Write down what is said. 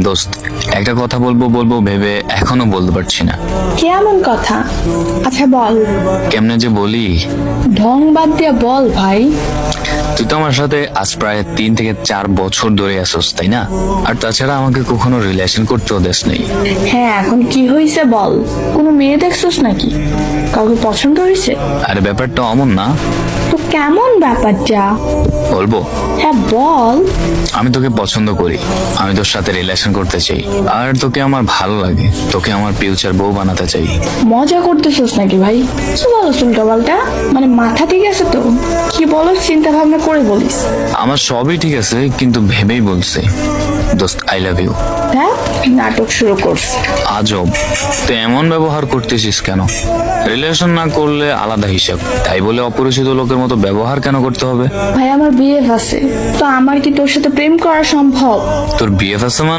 দোস্ত, একটা কথা বলবো বলবো ভেবে এখনো বলতে পারছি না। কেমন কথা? আচ্ছা বল। কেমনে যে বলি। ঢং বাদ দিয়া বল ভাই। তুই তো আমার সাথে আজ প্রায় 3 থেকে 4 বছর ধরে আসোস, তাই না? আর তাছাড়া আমাকে কখনো রিলেশন করতেও দেশ নেই। হ্যাঁ, এখন কি হয়েছে বল? কোনো মেয়ে দেখছস নাকি? কাউকে পছন্দ হয়েছে? আরে ব্যাপারটা অমন না। তো কেমন ব্যাপারটা? বলবো, হ্যাঁ বল। আমি তোকে পছন্দ করি, আমি তোর সাথে রিলেশন করতে চাই, আর তোকে আমার ভালো লাগে, তোকে আমার ফিউচার বউ বানাতে চাই। মজা করতেছস নাকি ভাই? কি বলছ উল্টা পাল্টা? মানে মাথা ঠিক আছে তো? কি বলো, চিন্তা ভাবনা করে বলিস। আমার সবই ঠিক আছে, কিন্তু ভেবেই বলছে। দোস্ত, আই লাভ ইউ। হ্যাঁ, নাটক শুরু করছে। আজব, তুই এমন ব্যবহার করতেছিস কেন? রিলেশন না করলে আলাদা হিসাব, তাই বলে অপরিচিত লোকের মতো ব্যবহার কেন করতে হবে? ভাই আমার বিয়ে আছে, তো আমার কি তোর সাথে প্রেম করা সম্ভব? তোর বিএফ আছে মানে?